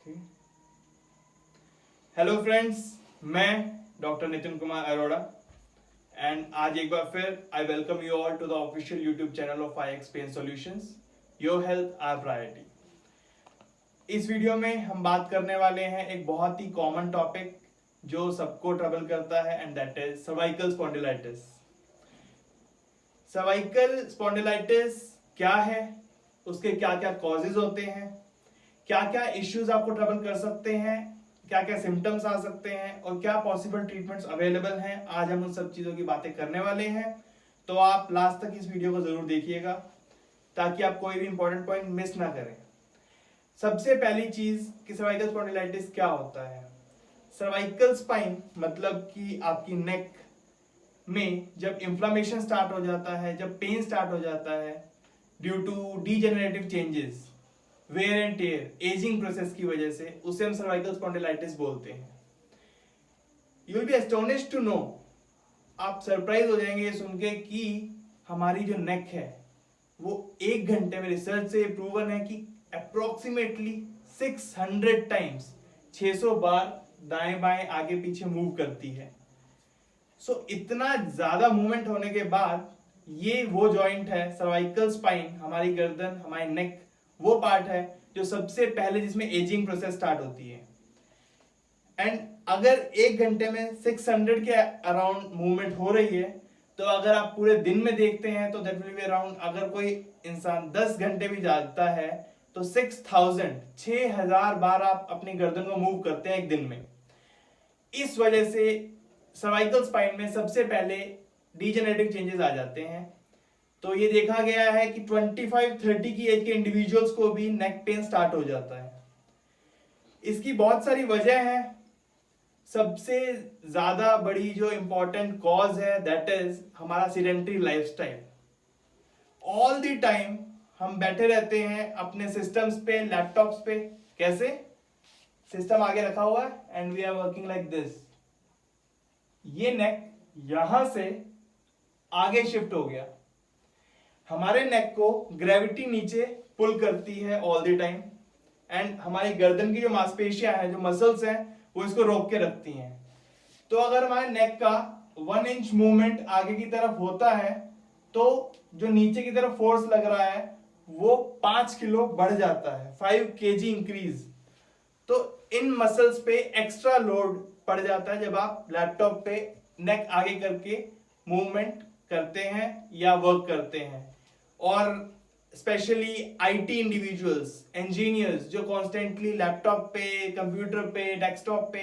ठीक। Hello friends, मैं doctor Nitin Kumar Arora and आज एक बार फिर I welcome you all to the official YouTube channel of I X pen solutions, your health our priority. इस video में हम बात करने वाले हैं एक बहुत ही कॉमन टॉपिक जो सबको ट्रबल करता है and that is cervical spondylitis. Cervical spondylitis क्या है, उसके क्या क्या कॉजेज होते हैं, क्या क्या इश्यूज आपको ट्रबल कर सकते हैं, क्या क्या सिम्टम्स आ सकते हैं और क्या पॉसिबल ट्रीटमेंट्स अवेलेबल हैं। आज हम उन सब चीज़ों की बातें करने वाले हैं, तो आप लास्ट तक इस वीडियो को ज़रूर देखिएगा ताकि आप कोई भी इंपॉर्टेंट पॉइंट मिस ना करें। सबसे पहली चीज़ कि सर्वाइकल स्पॉन्डिलाइटिस क्या होता है। सर्वाइकल स्पाइन मतलब कि आपकी नेक में जब इन्फ्लामेशन स्टार्ट हो जाता है, जब पेन स्टार्ट हो जाता है due to degenerative changes, wear and tear, ageing process की वजह से, उसे हम सर्वाइकल स्पॉन्डिलाइटिस बोलते हैं। You will be astonished to know, आप सरप्राइज हो जाएंगे ये सुन के कि हमारी जो नेक है वो 1 घंटे में रिसर्च से प्रूवन है कि अप्रोक्सीमेटली 600 टाइम्स, 600 बार दाएं बाएं आगे पीछे मूव करती है। सो इतना ज्यादा मूवमेंट होने के बाद ये वो जॉइंट है सर्वाइकल स्पाइन, हमारी गर्दन, हमारी नेक, वो पार्ट है जो सबसे पहले जिसमें एजिंग प्रोसेस स्टार्ट होती है। एंड अगर 1 घंटे में 600 के अराउंड मूवमेंट हो रही है, तो अगर आप पूरे दिन में देखते हैं तो दैट विल बी अराउंड, अगर कोई इंसान 10 घंटे भी जागता है तो 6000 बार आप अपनी गर्दन को मूव करते हैं एक दिन में। इस वजह से सर्वाइकल स्पाइन में सबसे पहले डीजेनरेटिव चेंजेस आ जाते हैं। तो ये देखा गया है कि 25-30 की एज के इंडिविजुअल्स को भी नेक पेन स्टार्ट हो जाता है। इसकी बहुत सारी वजह है। सबसे ज्यादा बड़ी जो इंपॉर्टेंट कॉज है दैट इज हमारा sedentary lifestyle. All the time हम बैठे रहते हैं अपने सिस्टम्स पे, लैपटॉप्स पे। कैसे? सिस्टम आगे रखा हुआ है and we are working like this. ये नेक यहां से आगे शिफ्ट हो गया, हमारे नेक को ग्रेविटी नीचे पुल करती है ऑल द टाइम एंड हमारी गर्दन की जो मांसपेशियां हैं, जो मसल्स हैं, वो इसको रोक के रखती हैं। तो अगर हमारे नेक का 1 इंच मूवमेंट आगे की तरफ होता है तो जो नीचे की तरफ फोर्स लग रहा है वो 5 किलो बढ़ जाता है, 5 kg इंक्रीज। तो इन मसल्स पे एक्स्ट्रा लोड पड़ जाता है जब आप लैपटॉप पे नेक आगे करके मूवमेंट करते हैं या वर्क करते हैं। और स्पेशली आईटी इंडिविजुअल्स, इंजीनियर्स जो कॉन्स्टेंटली लैपटॉप पे, कंप्यूटर पे, डेस्कटॉप पे,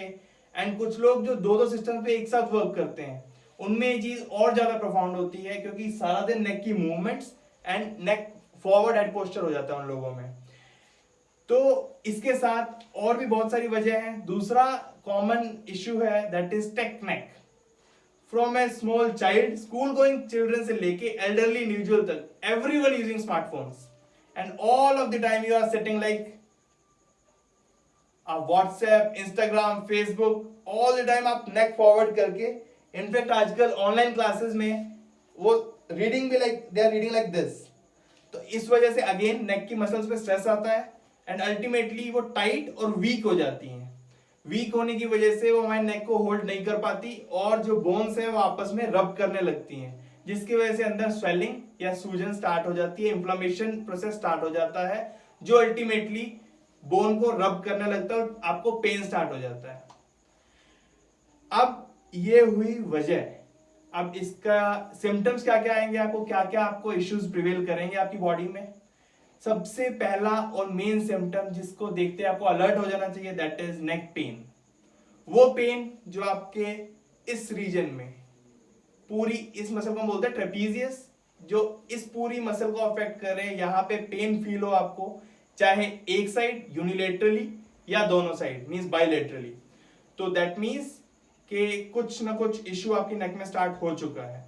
एंड कुछ लोग जो दो सिस्टम पे एक साथ वर्क करते हैं, उनमें ये चीज और ज्यादा प्रोफाउंड होती है क्योंकि सारा दिन नेक की movements and neck forward head posture हो जाता है उन लोगों में। तो इसके साथ और भी बहुत सारी वजह है। दूसरा कॉमन इश्यू है that is tech neck. From a small child, school going children से लेके एल्डरली इंडिविजुअल तक, everyone using smartphones and all of the time you are sitting like WhatsApp, Instagram, Facebook, all the time आप neck forward करके। In fact आजकल online classes में वो reading भी like they are reading like this. तो इस वजह से अगेन नेक की मसल्स पे स्ट्रेस आता है एंड अल्टीमेटली वो टाइट और वीक हो जाती हैं। वीक होने की वजह से वो हमारे नेक को होल्ड नहीं कर पाती और जो बोन्स है वो आपस में रब करने लगती हैं, जिसकी वजह से अंदर स्वेलिंग या सूजन स्टार्ट हो जाती है, इंफ्लेमेशन प्रोसेस स्टार्ट हो जाता है जो अल्टीमेटली बोन को रब करने लगता है और आपको पेन स्टार्ट हो जाता है। अब ये हुई वजह। अब इसका सिम्टम्स क्या क्या आएंगे आपको, क्या क्या आपको इश्यूज प्रिवेल करेंगे आपकी बॉडी में। सबसे पहला और मेन सिम्टम जिसको देखते आपको अलर्ट हो जाना चाहिए दैट इज नेक पेन। वो पेन जो आपके इस रीजन में, पूरी इस मसल को हम बोलते हैं ट्रेपीजियस, जो इस पूरी मसल को अफेक्ट कर रहे हैं, यहां पे पेन फील हो आपको, चाहे एक साइड यूनिलेटरली या दोनों साइड मींस बायलेटरली। तो दैट मींस कि कुछ ना कुछ इश्यू आपकी नेक में स्टार्ट हो चुका है।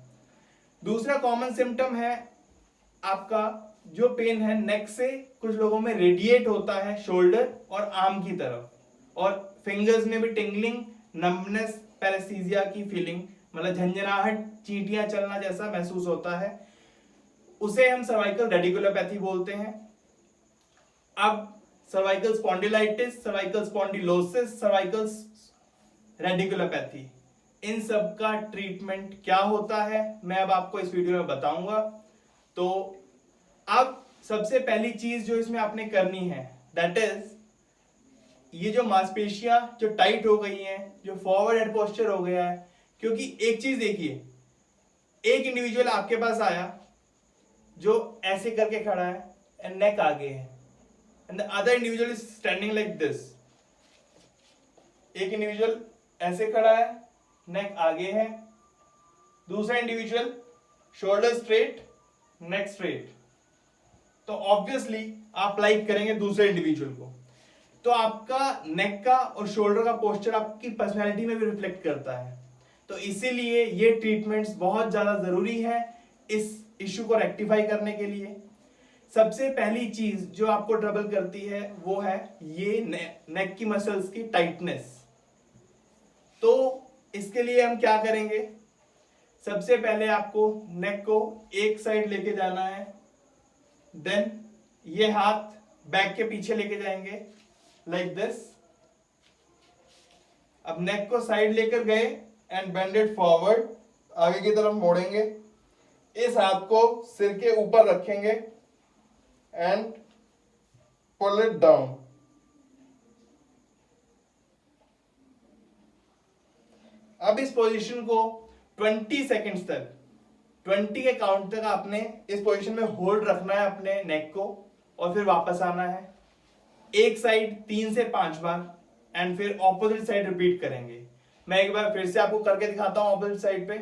दूसरा कॉमन सिम्टम है आपका जो पेन है नेक से कुछ लोगों में रेडिएट होता है शोल्डर और आर्म की तरफ, और फिंगर्स में भी टिंगलिंग, नम्बनेस, पैरेस्थीसिया की फीलिंग, मतलब झंझनाहट, चींटियां चलना जैसा महसूस होता है। उसे हम सर्वाइकल रेडिकुलोपैथी बोलते हैं। अब cervical spondylitis, cervical spondylosis, cervical radiculopathy, इन सब का ट्रीटमेंट क्या होता है मैं अब आपको इस वीडियो में बताऊंगा। तो अब सबसे पहली चीज जो इसमें आपने करनी है दैट इज, ये जो मांसपेशियां जो टाइट हो गई हैं, जो फॉरवर्ड हेड पोस्चर हो गया है, क्योंकि एक चीज देखिए, एक इंडिविजुअल आपके पास आया जो ऐसे करके खड़ा है एंड नेक आगे है, and the other individual is standing like this. एक इंडिविजुअल ऐसे खड़ा है, नेक आगे है, दूसरा इंडिविजुअल शोल्डर स्ट्रेट, नेक स्ट्रेट, तो ऑब्वियसली आप लाइक करेंगे दूसरे इंडिविजुअल को। तो आपका नेक का और शोल्डर का पोस्चर आपकी पर्सनैलिटी में भी रिफ्लेक्ट करता है। तो इसीलिए ये ट्रीटमेंट्स बहुत ज्यादा जरूरी है इस इश्यू को रेक्टिफाई करने के लिए। सबसे पहली चीज जो आपको ट्रबल करती है वो है ये नेक की मसल्स की टाइटनेस। तो इसके लिए हम क्या करेंगे, सबसे पहले आपको नेक को एक साइड लेके जाना है, देन ये हाथ बैक के पीछे लेके जाएंगे लाइक दिस। अब नेक को साइड लेकर गए एंड बेंड इट फॉरवर्ड, आगे की तरफ मोड़ेंगे, इस हाथ को सिर के ऊपर रखेंगे एंड पुल इट डाउन। अब इस पोजीशन को 20 सेकेंड्स तक, 20 के काउंट तक आपने इस पोजीशन में होल्ड रखना है अपने नेक को, और फिर वापस आना है। एक साइड 3 से 5 बार एंड फिर ऑपोजिट साइड रिपीट करेंगे। मैं एक बार फिर से आपको करके दिखाता हूं। ऑपोजिट साइड पे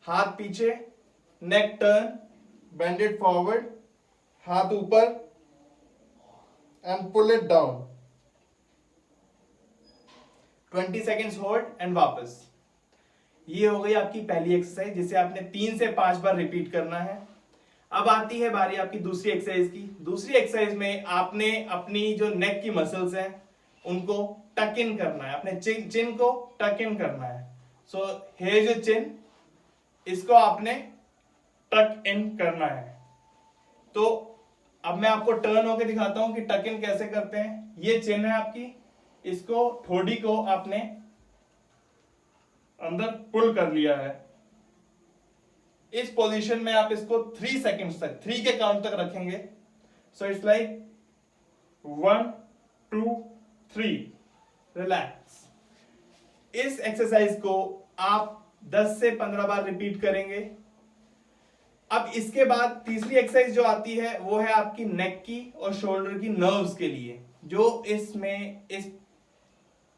हाथ पीछे, neck turn, bend it forward, हाथ ऊपर and pull it down, 20 seconds hold and वापस। ये हो गई आपकी पहली एक्सरसाइज जिसे आपने 3 से 5 बार रिपीट करना है। अब आती है बारी आपकी दूसरी एक्सरसाइज की। दूसरी एक्सरसाइज में आपने अपनी जो नेक की मसल्स हैं उनको टक इन करना है, अपने चिन को टक इन करना है। So here is your chin, इसको आपने टक इन करना है। तो अब मैं आपको टर्न होकर दिखाता हूं कि टक इन कैसे करते हैं। ये चिन है आपकी, इसको ठोड़ी को आपने अंदर पुल कर लिया है। इस पोजीशन में आप इसको 3 सेकेंड्स तक, 3 के काउंट तक रखेंगे। So it's like 1 2 3, relax. इस एक्सरसाइज को आप 10 से 15 बार रिपीट करेंगे। अब इसके बाद तीसरी एक्सरसाइज जो आती है वो है आपकी नेक की और शोल्डर की नर्व्स के लिए, जो इस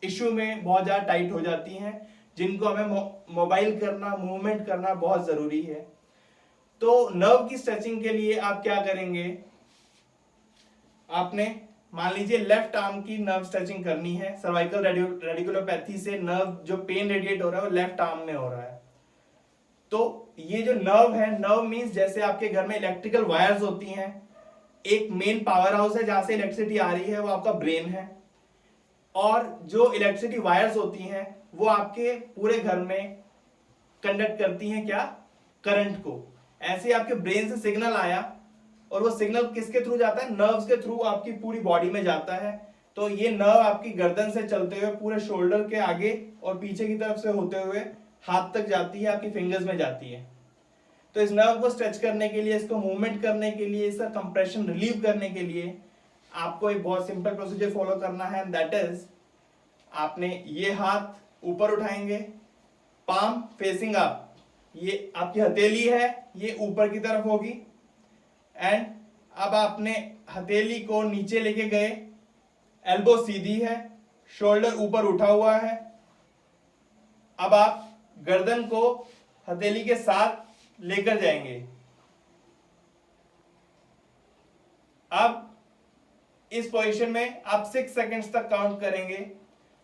इश्यू में बहुत ज्यादा टाइट हो जाती हैं, जिनको हमें मोबाइल करना, मूवमेंट करना बहुत जरूरी है। तो नर्व की स्ट्रेचिंग के लिए आप क्या करेंगे, आपने मान लीजिए लेफ्ट आर्म की नर्व स्ट्रेचिंग करनी है। सर्वाइकल रेडिकुलोपैथी से नर्व जो पेन रेडिएट हो रहा है वो लेफ्ट आर्म में हो रहा है। तो ये जो नर्व है, नर्व मींस जैसे आपके घर में इलेक्ट्रिकल वायर्स होती हैं, एक मेन पावर हाउस है जहां से इलेक्ट्रिसिटी आ रही है, वो आपका ब्रेन है, और जो इलेक्ट्रिसिटी वायर्स होती हैं वो आपके पूरे घर में कंडक्ट करती हैं क्या, करंट को। ऐसे आपके ब्रेन से सिग्नल आया और वो सिग्नल किसके थ्रू जाता है, नर्व्स के थ्रू आपकी पूरी बॉडी में जाता है। तो ये नर्व आपकी गर्दन से चलते हुए पूरे शोल्डर के आगे और पीछे की तरफ से होते हुए हाथ तक जाती है, आपकी फिंगर्स में जाती है। तो इस नर्व को स्ट्रेच करने के लिए, इसको मूवमेंट करने के लिए, इसका कंप्रेशन रिलीव करने के लिए आपको एक बहुत सिंपल प्रोसीजर फॉलो करना है, दैट इज आपने ये हाथ ऊपर उठाएंगे, पाम फेसिंग अप, ये आपकी हथेली है, ये ऊपर की तरफ होगी, एंड अब आपने हथेली को नीचे लेके गए, एल्बो सीधी है, शोल्डर ऊपर उठा हुआ है। अब आप गर्दन को हथेली के साथ लेकर जाएंगे। अब इस पोजीशन में आप 6 सेकेंड्स तक काउंट करेंगे,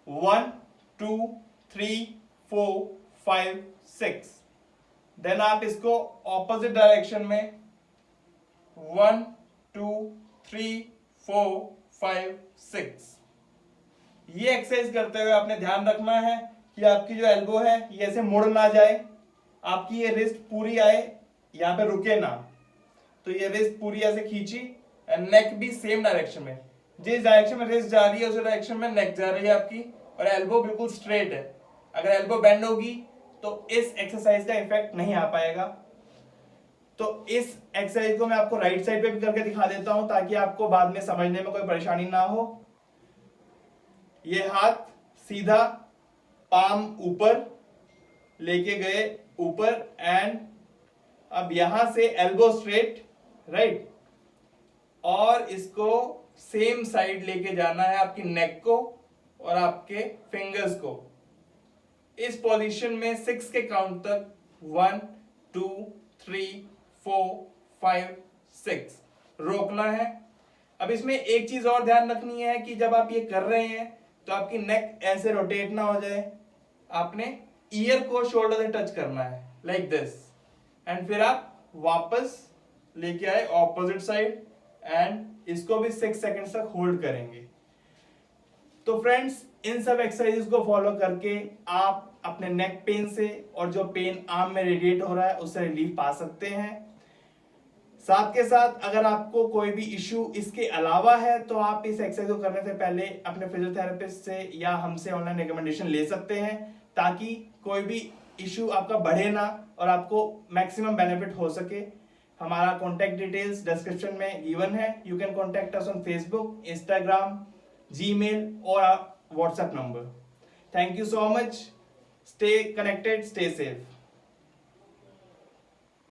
1 2 3 4 5 6। देन आप इसको ऑपोजिट डायरेक्शन में 1 2 3 4 5 6। ये एक्सरसाइज करते हुए आपने ध्यान रखना है कि आपकी जो एल्बो है ये ऐसे मुड़ ना जाए, आपकी ये रिस्ट पूरी आए, यहां पे रुके ना। तो ये रिस्ट पूरी ऐसे खींची एंड नेक भी सेम डायरेक्शन में, जिस डायरेक्शन में रिस्ट जा रही है उस डायरेक्शन में नेक जा रही है आपकी, और एल्बो बिल्कुल स्ट्रेट है। अगर एल्बो बेंड होगी तो इस एक्सरसाइज का इफेक्ट नहीं आ पाएगा। तो इस एक्सरसाइज को मैं आपको राइट साइड पे भी करके दिखा देता हूं ताकि आपको बाद में समझने में कोई परेशानी ना हो। ये हाथ सीधा, पाम ऊपर लेके गए ऊपर, एंड अब यहां से एल्बो स्ट्रेट, राइट, और इसको सेम साइड लेके जाना है आपकी नेक को और आपके फिंगर्स को। इस पोजीशन में 6 के काउंट तक 1 2 3 4 5 6 रोकना है। अब इसमें एक चीज और ध्यान रखनी है कि जब आप ये कर रहे हैं तो आपकी नेक ऐसे रोटेट ना हो जाए, आपने ईयर को शोल्डर से टच करना है लाइक दिस, एंड फिर आप वापस लेके आए ऑपोजिट साइड, एंड इसको भी 6 सेकंड्स तक होल्ड करेंगे। तो फ्रेंड्स, इन सब एक्सरसाइजेस को फॉलो करके आप अपने नेक पेन से और जो पेन आर्म में रेडिएट हो रहा है उससे रिलीफ पा सकते हैं। साथ के साथ अगर आपको कोई भी इश्यू इसके अलावा है तो आप इस एक्सरसाइज को करने से पहले अपने फिजियोथेरेपिस्ट से या हमसे ऑनलाइन रिकमेंडेशन ले सकते हैं ताकि कोई भी इश्यू आपका बढ़े ना और आपको मैक्सिमम बेनिफिट हो सके। हमारा कॉन्टैक्ट डिटेल्स डिस्क्रिप्शन में गिवन है। You can contact us on Facebook, Instagram, Gmail और WhatsApp number. Thank you so much. Stay connected, stay safe.